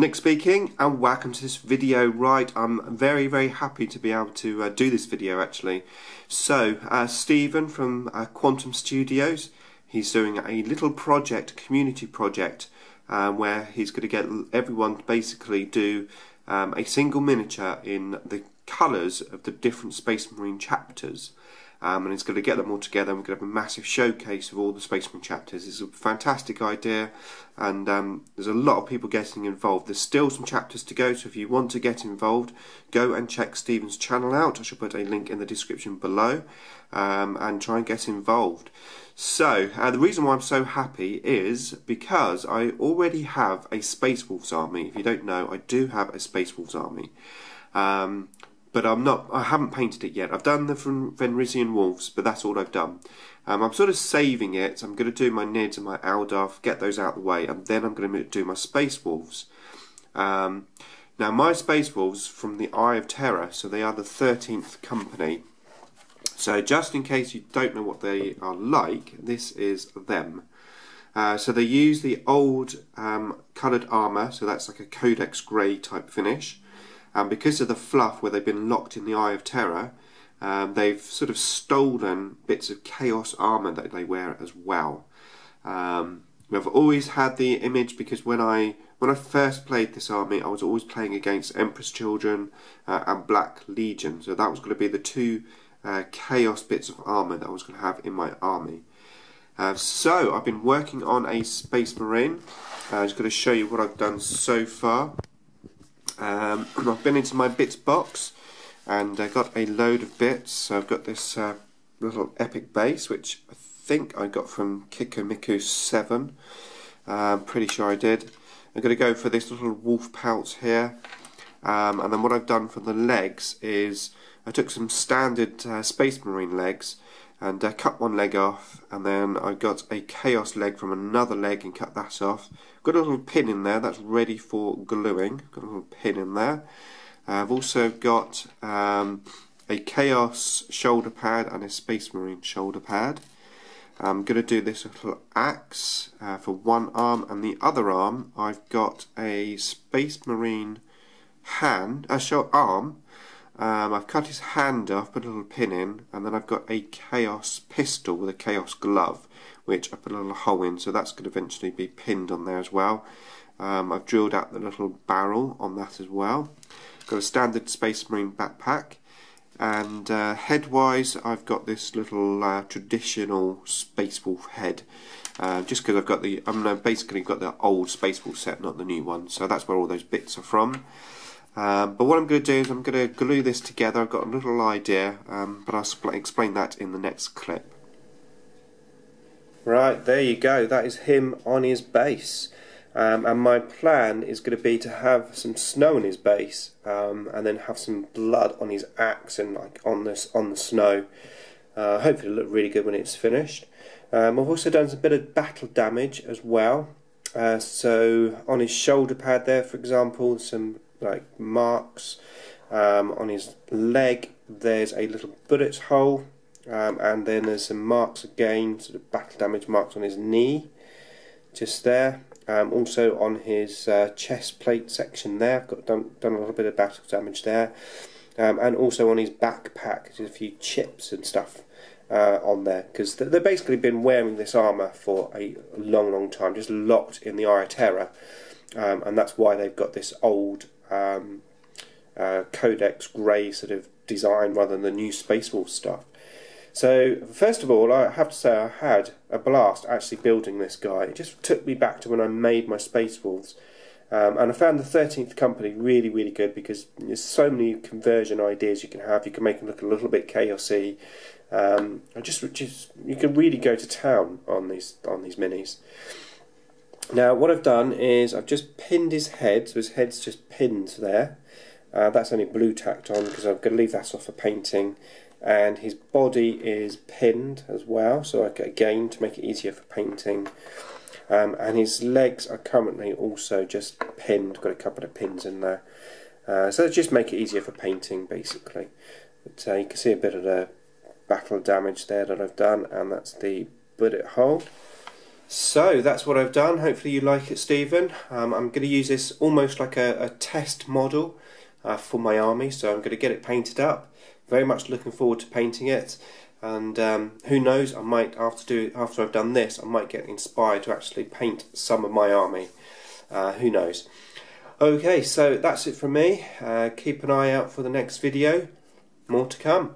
Nick speaking, and welcome to this video. Right, I'm very happy to be able to do this video actually. So Stephen from Quantum Studios, he's doing a little project, community project, where he's going to get everyone to basically do a single miniature in the colours of the different Space Marine chapters. And he's going to get them all together, and we're going to have a massive showcase of all the Space Marine chapters. It's a fantastic idea, and there's a lot of people getting involved. There's still some chapters to go, so if you want to get involved, go and check Stephen's channel out. I shall put a link in the description below, and try and get involved. So, the reason why I'm so happy is because I already have a Space Wolves army. If you don't know, I do have a Space Wolves army. But I haven't painted it yet. I've done the Fenrisian Wolves, but that's all I've done. I'm sort of saving it. I'm going to do my Nids and my Aldorf, get those out of the way, and then I'm going to do my Space Wolves. Now, my Space Wolves from the Eye of Terror, so they are the 13th company. So just in case you don't know what they are like, this is them. So they use the old coloured armour, so that's like a Codex Grey type finish. And because of the fluff where they've been locked in the Eye of Terror, they've sort of stolen bits of Chaos armour that they wear as well. I've always had the image, because when I first played this army, I was always playing against Emperor's Children and Black Legion. So that was going to be the two Chaos bits of armour that I was going to have in my army. So I've been working on a Space Marine. I'm just going to show you what I've done so far. I've been into my bits box and I got a load of bits. So I've got this little epic base, which I think I got from Kikomiku 7. I'm pretty sure I did. I'm going to go for this little wolf pelt here, and then what I've done for the legs is I took some standard Space Marine legs and cut one leg off, and then I got a Chaos leg from another leg and cut that off. Got a little pin in there that's ready for gluing. Got a little pin in there. I've also got a Chaos shoulder pad and a Space Marine shoulder pad. I'm going to do this little axe for one arm, and the other arm I've got a Space Marine arm. I've cut his hand off, put a little pin in, and then I've got a Chaos pistol with a Chaos glove, which I put a little hole in, so that's going to eventually be pinned on there as well. I've drilled out the little barrel on that as well. Got a standard Space Marine backpack, and head-wise I've got this little traditional Space Wolf head, just because I've basically got the old Space Wolf set, not the new one, so that's where all those bits are from. But what I'm going to do is I'm going to glue this together. I've got a little idea, but I'll explain that in the next clip. Right, there you go. That is him on his base. And my plan is going to be to have some snow on his base, and then have some blood on his axe and like on the snow. Hopefully it'll look really good when it's finished. I've also done a bit of battle damage as well. So on his shoulder pad there, for example, some like marks. On his leg there's a little bullet hole, and then there's some marks again, sort of battle damage marks on his knee, just there. Also on his chest plate section there, I've done a little bit of battle damage there, and also on his backpack there's a few chips and stuff on there, because they've basically been wearing this armour for a long time, just locked in the Eye of Terror, and that's why they've got this old Codex Grey sort of design rather than the new Space Wolf stuff. So first of all, I have to say I had a blast actually building this guy. It just took me back to when I made my Space Wolves, and I found the 13th company really good, because there's so many conversion ideas you can have. You can make them look a little bit chaosy. You can really go to town on these minis. Now what I've done is I've just pinned his head, so his head's just pinned there. That's only blue tacked on because I'm going to leave that off for painting, and his body is pinned as well, so again to make it easier for painting. And his legs are currently also just pinned, got a couple of pins in there, so just make it easier for painting basically. But you can see a bit of the battle damage there that I've done, and that's the bullet hole. So that's what I've done. Hopefully you like it, Stephen. I'm going to use this almost like a test model for my army, so I'm going to get it painted up. Very much looking forward to painting it, and who knows, I might, after I've done this, I might get inspired to actually paint some of my army. Who knows. Okay, so that's it from me. Keep an eye out for the next video. More to come.